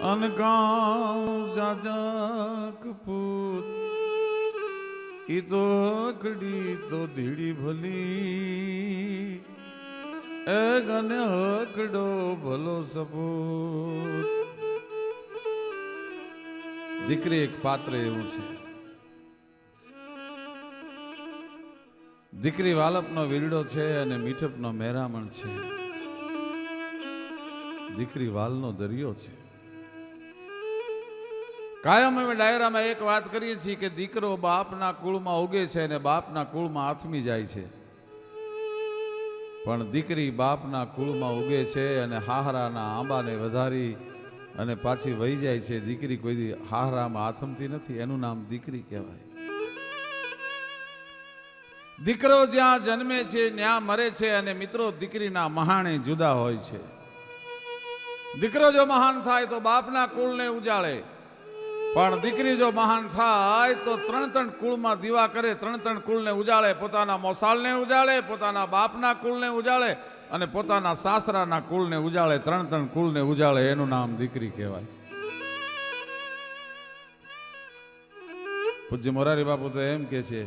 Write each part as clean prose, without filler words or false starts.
અનગાંવ જાજક પૂત ઈ તો અકડી તો ધીડી ભલી એ ગને હકડો ભલો સપૂત. દીકરી એક પાત્ર એવું છે. દીકરી વાલપનો વીરડો છે અને મીઠપનો મેરામણ છે. દીકરી વાલનો દરિયો છે. કાયમ અમે ડાયરામાં એક વાત કરીએ છીએ કે દીકરો બાપના કુળમાં ઉગે છે અને બાપના કુળમાં આથમી જાય છે, પણ દીકરી બાપના કુળમાં ઉગે છે અને હાહરાના આંબાને વધારી અને પાછી વહી જાય છે. દીકરી કોઈ હાહરામાં આથમતી નથી, એનું નામ દીકરી કહેવાય. દીકરો જ્યાં જન્મે છે ત્યાં મરે છે અને મિત્રો દીકરીના મહાણે જુદા હોય છે. દીકરો જો મહાન થાય તો બાપના કુળને ઉજાળે, પણ દીકરી જો મહાન થાય તો ત્રણ કુળમાં દીવા કરે, ત્રણ કુળને ઉજાળે. પોતાના મોસાળને ઉજાળે, પોતાના બાપના કુળને ઉજાળે અને પોતાના સાસરાના કુળને ઉજાળે. ત્રણ કુળને ઉજાળે, એનું નામ દીકરી કહેવાય. પૂજ્ય મોરારી બાપુ તો એમ કે છે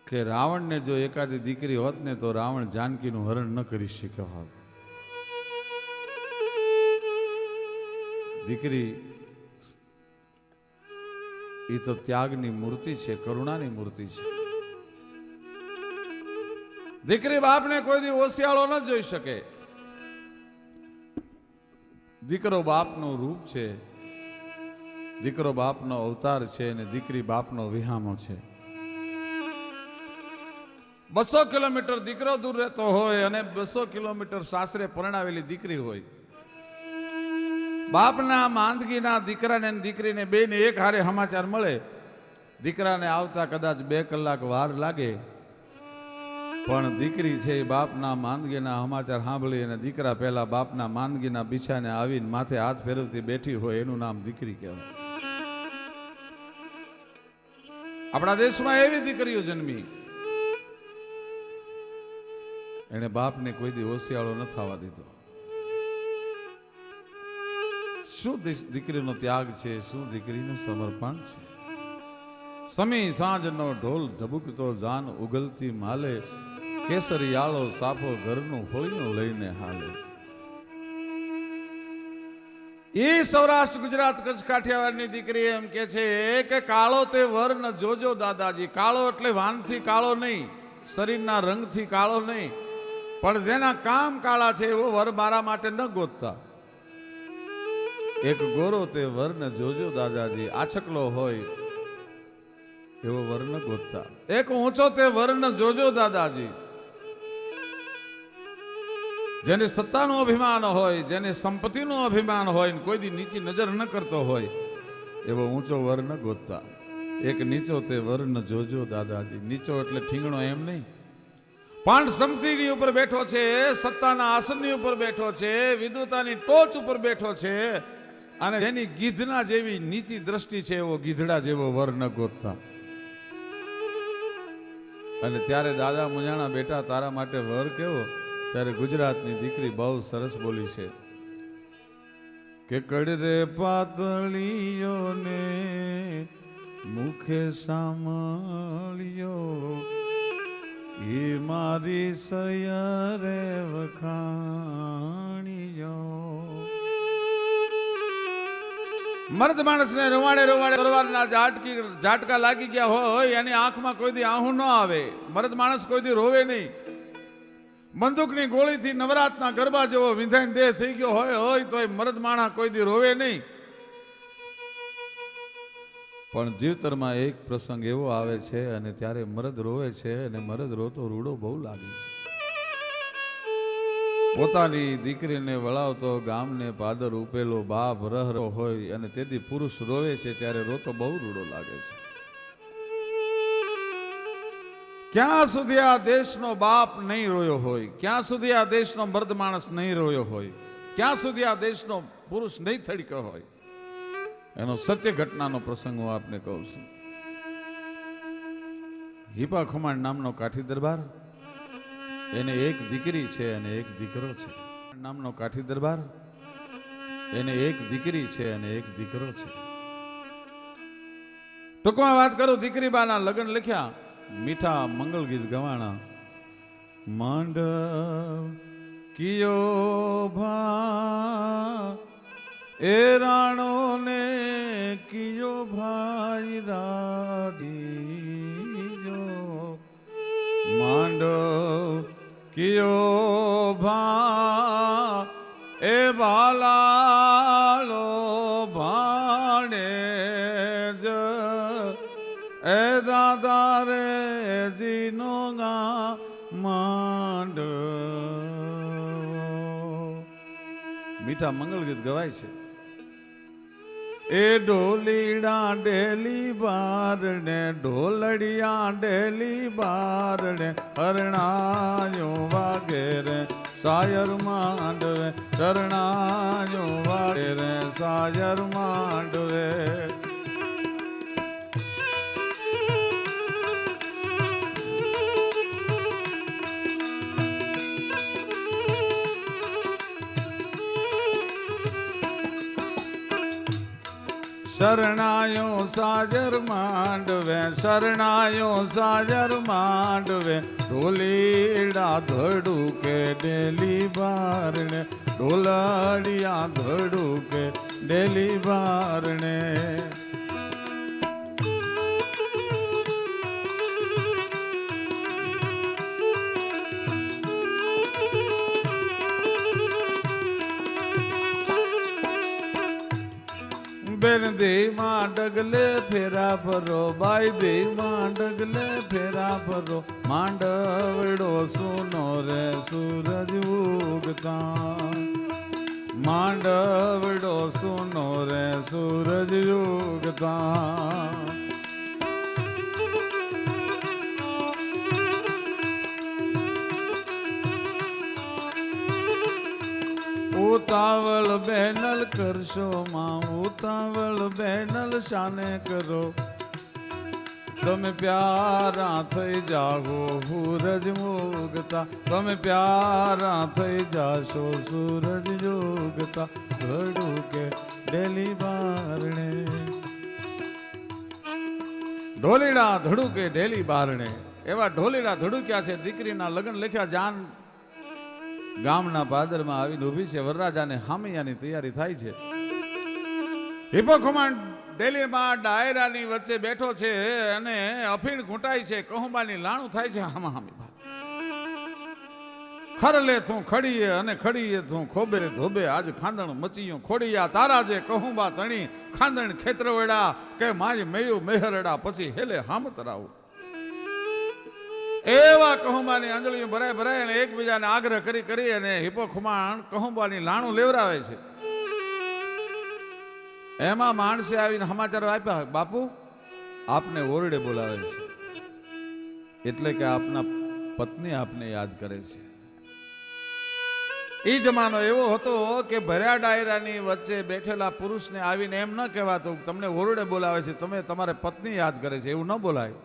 કે રાવણને જો એકાદી દીકરી હોત ને તો રાવણ જાનકીનું હરણ ન કરી શક્યો હોત. દીકરી એ તો ત્યાગની મૂર્તિ છે, કરુણાની મૂર્તિ છે. દીકરી બાપને કોઈ દી ઓસિયાળો ન જોઈ શકે. દીકરો બાપનું રૂપ છે, દીકરો બાપનો અવતાર છે અને દીકરી બાપનો વિહામો છે. 200 કિલોમીટર દીકરો દૂર રહેતો હોય અને 200 કિલોમીટર સાસરે પરણાવેલી દીકરી હોય. બાપના માંદગીના દીકરાને દીકરીને બેને એક હારે સમાચાર મળે. દીકરાને આવતા કદાચ 2 કલાક વાર લાગે, પણ દીકરી છે એ બાપના માંદગીના સમાચાર સાંભળી અને દીકરા પહેલા બાપના માંદગીના બિછાને આવીને માથે હાથ ફેરવતી બેઠી હોય, એનું નામ દીકરી કહેવાય. આપણા દેશમાં એવી દીકરીઓ જન્મી, એને બાપને કોઈ દી ઓસિયાળો ન થવા દીધો. શું દીકરીનો ત્યાગ છે, શું દીકરીનું સમર્પણ છે. સમી સાંજનો ઢોલ ઢબુકતો જાન ઉગલતી માલે, કેસરિયાળો સાફો ઘરનું હોળીનું લઈને હાલે. એ સૌરાષ્ટ્ર ગુજરાત કચ્છ કાઠિયાવાડની દીકરી એમ કે છે કે કાળો તે વર ન જોજો દાદાજી. કાળો એટલે વાનથી કાળો નહીં, શરીરના રંગથી કાળો નહીં, પણ જેના કામ કાળા છે એવો વર મારા માટે ન ગોતતા. એક ગોરો તે વર ન જોજો દાદાજી, આછકલો હોય એવો વર ન ગોતતા. એક ઊંચો તે વર ન જોજો દાદાજી, જેને સત્તાનું અભિમાન હોય, જેને સંપત્તિનું અભિમાન હોય, કોઈ દી નીચી નજર ન કરતો હોય એવો ઊંચો વર ન ગોતતા. એક નીચો તે વર ન જોજો દાદાજી. નીચો એટલે ઠીંગણો એમ નહીં, પણ સંપત્તિની ઉપર બેઠો છે, સત્તાના આસનની ઉપર બેઠો છે, વિદ્વતાની ટોચ ઉપર બેઠો છે અને જેની ગીધના જેવી નીચી દ્રષ્ટિ છે એવો ગીધડા જેવો વર ન ગોતતા. અને ત્યારે દાદા મુંજાણા બેટા તારા માટે વર કેવો? ત્યારે ગુજરાતની દીકરી બહુ સરસ બોલી છે કે કડરે પાતળીઓ ને મુખે સાંભળ્યો, એ મારી સયરે વખાણ્યો. મર્દ માણસને રવાડે રવાડે તલવારના ઝાટકા લાગી ગયા હોય, એની આંખમાં કોઈ દી આહું ન આવે. મર્દ માણસ કોઈ દી રોવે નહીં. બંદૂકની ગોળીથી નવરાતના ગરબા જેવો વિંધાઈને દેહ થઈ ગયો હોય તો મર્દ માણસ કોઈ દી રોવે નહીં. પણ જીવતરમાં એક પ્રસંગ એવો આવે છે અને ત્યારે મરદ રોવે છે અને મરદ રોતો રૂડો બહુ લાગે છે. પોતાની દીકરીને વળાવતો ગામને પાદર ઉપેલો બાપ રહરો હોય અને તેથી પુરુષ રોવે છે ત્યારે રોતો બહુ રૂડો લાગે છે. ક્યાં સુધી આ દેશનો બાપ નહીં રોયો હોય, ક્યાં સુધી આ દેશનો મર્દ માણસ નહીં રોયો હોય, ક્યાં સુધી આ દેશનો પુરુષ નહીં થડક્યો હોય, એનો સત્ય ઘટનાનો પ્રસંગ હું આપને કહું છું. હિપા ખુમાણ નામનો કાઠી દરબાર, એને એક દીકરી છે અને એક દીકરો છે. નામનો કાઠી દરબાર એને એક દીકરી છે અને એક દીકરો છે. ટૂંકમાં વાત કરું, દીકરી બાના લગ્ન લખ્યા, મીઠા મંગળ ગીત ગવાણા. માંડવ કિયો ભા એ રાણો ને કિયો ભાઈ રાજીજો. માંડવ કિયો ભા એ બાલાલો ભાણે જ એ દાદા રે જીનો ગા માંડવ. મીઠા મંગળ ગીત ગવાય છે. એ ઢોલીડા ડેલી બારણે ઢોલડિયા ડેલી બારણે હરણાયો વાગે રે સાયર માંડવે શરણાયો વાગે રે સાયર માંડવે. શરણાયો સાજર માંડવે શરણાયો સાજર માંડવે ઢોલીડા ધડુકે ડેલી બારણે ઢોલડિયા ધડુકે ડેલી બારણે. બેન દેમાં ડગલે ફેરા ફરો બાઈ દેમાં ડગલે ફેરા ફરો માંડવડો સુનો રે સૂરજ ઉગતા. માંડવડો સુનો રે સૂરજ ઉગતા. ઉતાવળ બેનલ કરશો માં ઉતાવળ બેનલ શાને કરો. તમે પ્યારા થઈ જાગો સૂરજ ઉગતા. તમે પ્યારા થઈ જાશો સૂરજ ઉગતા. ધડુકે ડેલી બારણે ઢોલીડા ધડુકે ડેલી બારણે. એવા ઢોલીડા ધડુક્યા છે. દીકરીના લગ્ન લખ્યા. જાન ગામના પાદરમાં આવીને ઊભી છે. વરરાજાને હામૈયાની તૈયારી થાય છે. હિપો ખુમાણ ડેલીમાં ડાયરાની વચ્ચે બેઠો છે અને અફીણ ઘૂંટાય છે. કહુંબાની લાણું થાય છે. હામા હામી ખરલે તું ખડીએ અને ખડીએ તું ખોબે ધોબે. આજ ખાંદણ મચીયું ખોડિયા તારા જે કહુંબા તણી ખાંદણ ખેતરવેડા કે માજ મેયું મેહરડા પછી હેલે હામ તરાવું. એવા કહુંબાની અંજળીઓ ભરાય ભરાય અને એકબીજાને આગ્રહ કરી કરી અને હિપો ખુમાણ કહુંબાની લાણું લેવરાવે છે. એમાં માણસે આવીને સમાચાર આપ્યા, બાપુ આપને ઓરડે બોલાવે છે, એટલે કે આપના પત્ની આપને યાદ કરે છે. એ જમાનો એવો હતો કે ભર્યા ડાયરાની વચ્ચે બેઠેલા પુરુષને આવીને એમ ન કહેવાતું તમને ઓરડે બોલાવે છે, તમે તમારે પત્ની યાદ કરે છે, એવું ન બોલાય.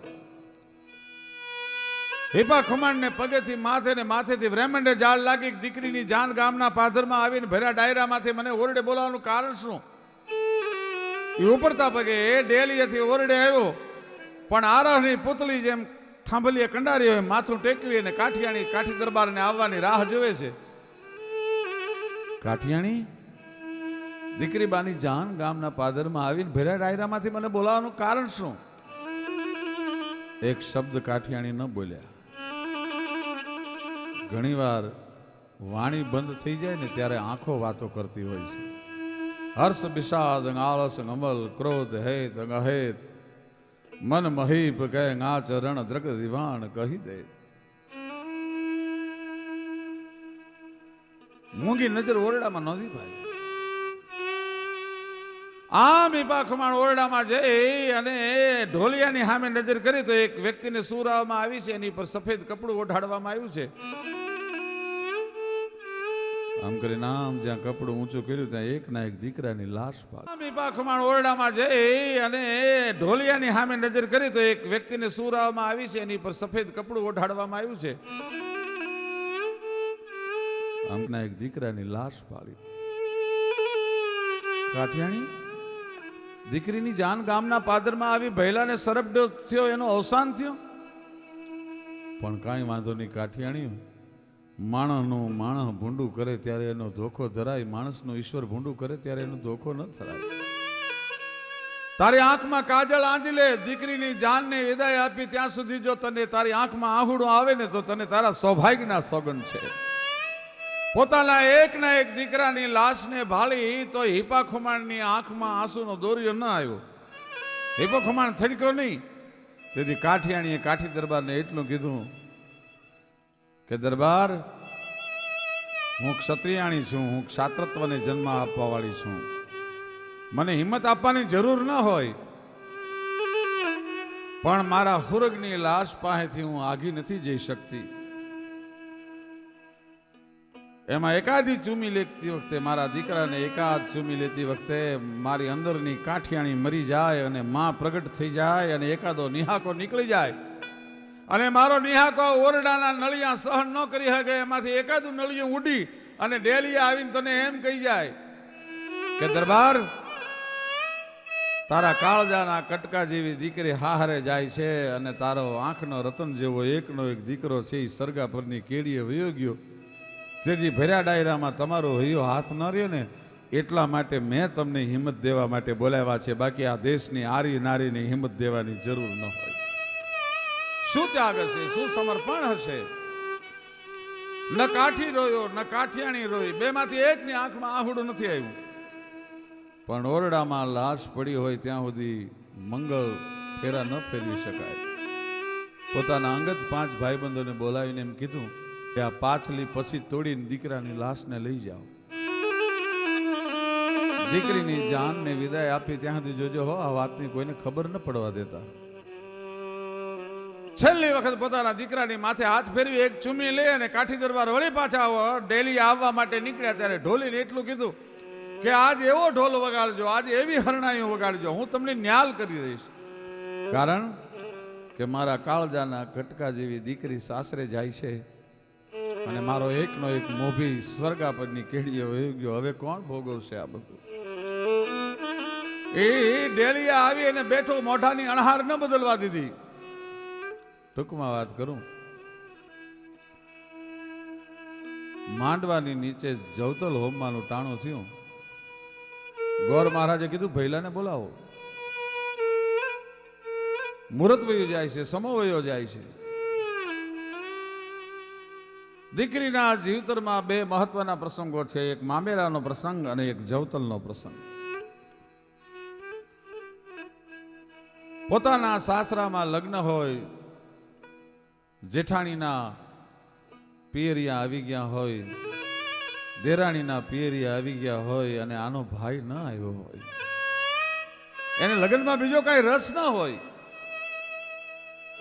હિપા ખુમાણ ને પગેથી માથે ને માથેથી બ્રહ્માંડે જાળ લાગી. દીકરીની જાન ગામના પાદરમાં આવીને ભર્યા ડાયરામાંથી મને ઓરડે બોલાવવાનું કારણ શું? એ ઉપરતા પગે ડેલીએથી ઓરડે આવ્યો, પણ આરહની પુતળી જેમ થાંભલીએ કંડારી હોય માથું ટેકવી અને કાઠિયાણી કાઠી દરબારને આવવાની રાહ જોવે છે. કાઠિયાણી દીકરી બાની જાન ગામના પાદરમાં આવીને ભર્યા ડાયરામાંથી મને બોલાવવાનું કારણ શું? એક શબ્દ કાઠિયાણી ન બોલ્યા. ઘણીવાર વાણી બંધ થઈ જાય ને ત્યારે આંખો વાતો કરતી હોય છે. હર્ષ વિષાદ આળસ અમલ ક્રોધ હેત અહેત મન મહીપ કહે આ ચરણ દ્રગ દિવાણ કહી દે. મૂંગી નજર ઓરડામાં નહોતી ભાઈ. આમ હિપા ખુમાણ ઓરડામાં જઈ અને ઢોલિયાની સામે નજર કરી તો એક વ્યક્તિને સુરાવવામાં આવી છે, એની પર સફેદ કપડું ઓઢાડવામાં આવ્યું છે. આમ કરીને આમ જ્યાં કપડું ઊંચું કર્યું ત્યાં એક ના એક દીકરાની લાશ પાડી. આમ હિપા ખુમાણ ઓરડામાં જઈ અને ઢોલિયાની સામે નજર કરી તો એક વ્યક્તિને સુરાવવામાં આવી છે, એની પર સફેદ કપડું ઓઢાડવામાં આવ્યું છે. આમ ના એક દીકરાની લાશ પાડી. કાઠિયાણી દીકરીની જાન ગામના પાદરમાં આવી ભૈલાને સરપડો થયો, એનો અવસાન થયો. પણ કાંઈ વાંધો નહીં કાઠિયાણી, માણસનું માણસ ભૂંડું કરે ત્યારે એનો ધોખો ધરાય, માણસનો ઈશ્વર ભૂંડું કરે ત્યારે એનો ધોખો ન ધરાય. તારી આંખમાં કાજલ આંજી લે, દીકરીની જાનને વિદાય આપી ત્યાં સુધી જો તને તારી આંખમાં આહુડો આવે ને તો તને તારા સૌભાગ્યના સોગંદ છે. પોતાના એકના એક દીકરાની લાશને ભાળી તો હિપા ખુમાણની આંખમાં આંસુનો દોરિયો ન આવ્યો, હિપો ખુમાણ થડક્યો નહીં. તેથી કાઠિયાણીએ કાઠી દરબારને એટલું કીધું કે દરબાર, હું ક્ષત્રિયાણી છું, હું ક્ષાત્રત્વને જન્મ આપવા વાળી છું, મને હિંમત આપવાની જરૂર ન હોય, પણ મારા હુરગની લાશ પાસેથી હું આગી નથી જઈ શકતી. એમાં એકાદી ચૂમી લેતી વખતે, મારા દીકરાને એકાદ ચૂમી લેતી વખતે મારી અંદરની કાઠિયાણી મરી જાય અને માં પ્રગટ થઈ જાય અને એકાદો નિહાકો નીકળી જાય અને મારો નિહાકો ઓરડાના નળિયા સહન ન કરી શકે, એમાંથી એકાદું નળિયું ઉડી અને ડેલિયા આવીને તને એમ કહી જાય કે દરબાર, તારા કાળજાના કટકા જેવી દીકરી હાહરે જાય છે અને તારો આંખનો રતન જેવો એકનો એક દીકરો છે એ સરગા પરની કેડીએ વયો ગયો. તેથી ભર્યા ડાયરામાં તમારો હૈયો હાથ ન રહ્યો ને, એટલા માટે મેં તમને હિંમત દેવા માટે બોલાવ્યા છે, બાકી આ દેશની આરી નારીને હિંમત દેવાની જરૂર ન હોય. શું ત્યાગ હશે, શું સમર્પણ હશે. ન કાઠી રોયો ન કાઠિયાણી રોઈ, બેમાંથી એકની આંખમાં આહુડું નથી આવ્યું. પણ ઓરડામાં લાશ પડી હોય ત્યાં સુધી મંગળ ફેરા ન ફેરવી શકાય. પોતાના અંગત 5 ભાઈબંધોને બોલાવીને એમ કીધું કે આ પાછલી પછી તોડીને દીકરાની લાશને લઈ જાઓ, દીકરીની જાનને વિદાય આપી ત્યાં સુધી જોજો હો, આ વાતની કોઈને ખબર ન પડવા દેતા. છેલ્લી વખત પોતાના દીકરાની માથે હાથ ફેરવી એક ચૂમી લે અને કાઠી દરબાર વળી પાછા ડેલી આવવા માટે નીકળ્યા ત્યારે ઢોલીને એટલું કીધું કે આજ એવો ઢોલ વગાડજો, આજે એવી હરણાઈઓ વગાડજો, હું તમને ન્યાલ કરી દઈશ. કારણ કે મારા કાળજાના કટકા જેવી દીકરી સાસરે જાય છે અને મારો એકનો એક મોભી સ્વર્ગા પરની કેડીએ વહી ગયો. હવે કોણ ભોગવશે આ બધું? એ ડેલિયા આવી અને બેઠો, મોઢાની અણહાર ન બદલવા દીધી. ટૂંકમાં વાત કરું, માંડવાની નીચે જવતલ હોમવાનું ટાણું થયું. ગોર મહારાજે કીધું ભૈલાને બોલાવો. મુહૂર્ત વયો જાય છે, સમો વયો જાય છે. દીકરીના જીવતરમાં 2 મહત્વના પ્રસંગો છે, એક મામેરાનો પ્રસંગ અને એક જવતલનો પ્રસંગ. પોતાના સાસરામાં લગ્ન હોય, જેઠાણીના પિયરિયા આવી ગયા હોય, દેરાણીના પિયરિયા આવી ગયા હોય અને આનો ભાઈ ન આવ્યો હોય, એને લગ્નમાં બીજો કાંઈ રસ ન હોય,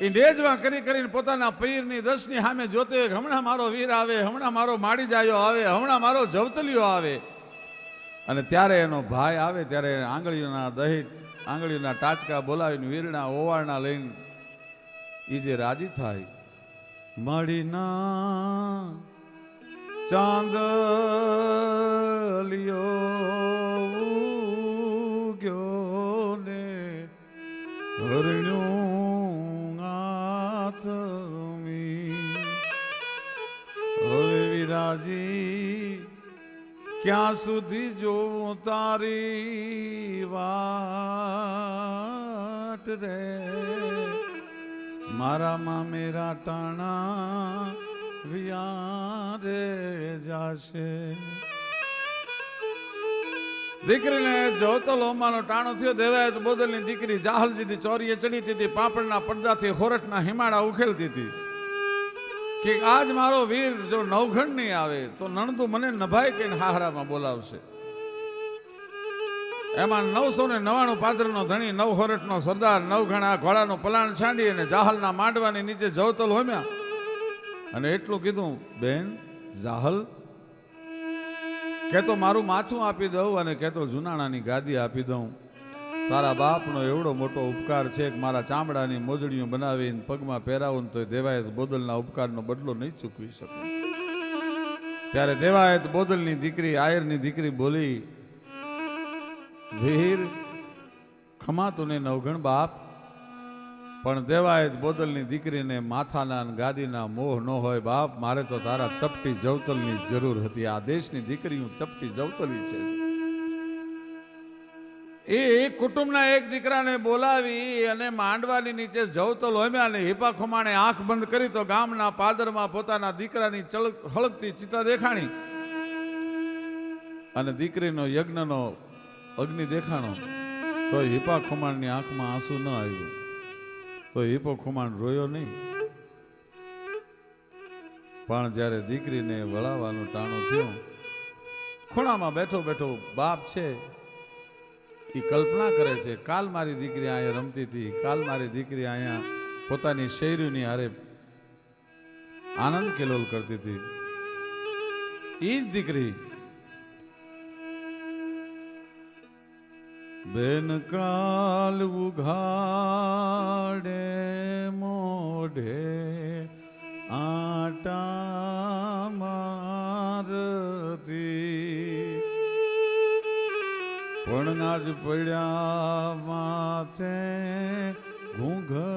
એ ડેજવા કરી કરીને પોતાના પીરની 10ની સામે જોતે હમણાં મારો વીર આવે, હમણાં મારો માડી જાયો આવે, હમણાં મારો જવતલિયો આવે. અને ત્યારે એનો ભાઈ આવે ત્યારે આંગળીઓના દહીં, આંગળીઓના ટાચકા બોલાવીને વીરના ઓવાળના લઈને એ જે રાજી થાય, મળીના ચાંદલિયો ગયો ને હરણ્યું આથમી, હવે વિરાજી ક્યાં સુધી જોઉં તારી વાટ રે, મારા મામેરા ટાણા વિયારે જાશે. દીકરીને જવતલ હોમવાનો ટાણો થયો. દેવાયત બોદલની દીકરી જાહલજીની ચોરીએ ચડીતી હતી, પાપડના પડદાથી ખોરટના હિમાડા ઉખેલતી હતી કે આજ મારો વીર જો નવઘણ નહીં આવે તો નણદુ મને નભાઈ કે હાહરામાં બોલાવશે. એમાં 999 પાદરનો ધણી, 9 ખોરટનો સરદાર, 9 ઘણા ઘોડાનું પલાણ છાંડી અને જાહલના માંડવાની નીચે જવતલ હોમ્યા અને એટલું કીધું, બેન જાહલ, કે તો મારું માથું આપી દઉં અને કે તો જુનાણાની ગાદી આપી દઉં. તારા બાપનો એવડો મોટો ઉપકાર છે કે મારા ચામડાની મોજડીઓ બનાવીને પગમાં પહેરાવું તો દેવાયત બોદલના ઉપકારનો બદલો નહીં ચૂકવી શકું. ત્યારે દેવાયત બોદલની દીકરી, આયરની દીકરી બોલી વીર ખમા તુને નવગણ બાપ, પણ દેવાયત બોદલની દીકરીને માથાના અને ગાદીના મોહ ન હોય બાપ. મારે તો તારા ચપટી જવતલની જરૂર હતી. આ દેશની દીકરીઓ ચપટી જવતલી છે. એ કુટુંબના એક દીકરાને બોલાવી અને માંડવાની નીચે જવતલ હોમ્યા અને હિપા ખુમાણે આંખ બંધ કરી તો ગામના પાદરમાં પોતાના દીકરાની હળકતી ચિતા દેખાણી અને દીકરીનો યજ્ઞનો અગ્નિ દેખાણો તો હિપા ખુમાણની આંખમાં આંસુ ન આવ્યું. તો હિપો ખુમાણ રોયો નહીં, પણ જ્યારે દીકરીને વળાવવાનું ટાણું થયું, ખૂણામાં બેઠો બેઠો બાપ છે એ કલ્પના કરે છે, કાલ મારી દીકરી અહીંયા રમતી હતી, કાલ મારી દીકરી અહીંયા પોતાની શેરીની હારે આનંદ કેલોલ કરતી હતી. એ જ દીકરી બેન કાલ ઉઘાડે મોઢે આટા મારતી, પણ આજ પડ્યા માથે ઘૂંઘટડાના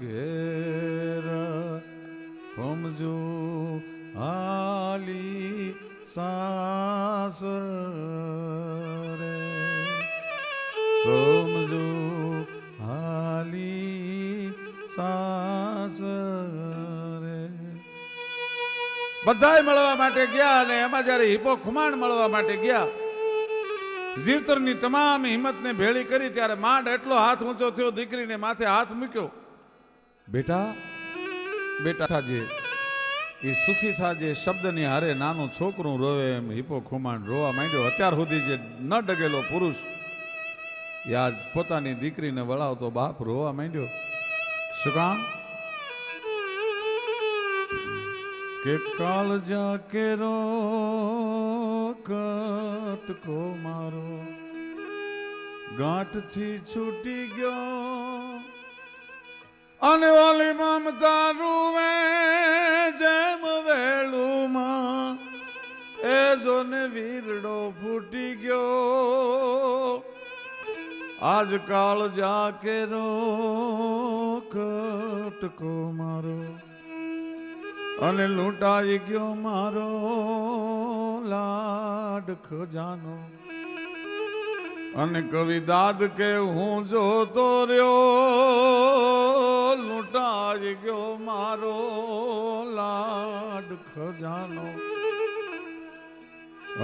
ઘેર સમજો હાલી સાસ રે, સમજો હાલી સાસ રે. બધાય મળવા માટે ગયા અને એમાં જ્યારે હિપો ખુમાણ મળવા માટે ગયા, જીવતરની તમામ હિંમતને ભેળી કરી ત્યારે માંડ એટલો હાથ ઊંચો થયો, દીકરીને માથે હાથ મૂક્યો. બેટા બેટા થાજે, એ સુખી થાજે શબ્દની હારે નાનું છોકરું રોવે એમ હિપો ખુમાણ રોવા માંડ્યો. અત્યાર સુધી જે ન ડગેલો પુરુષ યાદ પોતાની દીકરીને વળાવતો બાપ રોવા માંડ્યો. શું કામ કે કાલ જા કેરો કટકો મારો ગાંઠથી છૂટી ગયો અને ઓલી મમતા રૂવે જેમ વેલુમાં એ જોને વીરડો ફૂટી ગયો. આજ કાળ જા કેરો કટકો મારો અને લૂંટાઈ ગયો મારો લાડ ખજાનો. અને કવિ દાદ કે હું જોતો રહ્યો, લૂંટાઈ ગયો મારો લાડ ખજાનો.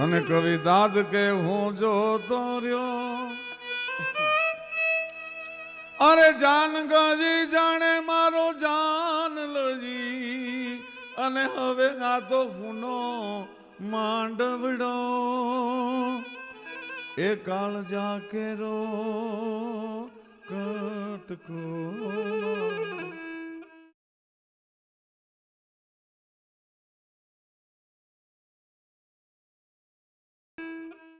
અને કવિ દાદ કે હું જોતો રહ્યો, અરે જાન ગજી જાણે મારો જાન લજી. અને હવે આ તો હુનો માંડવડો એ કાળ જા કેરો કટકો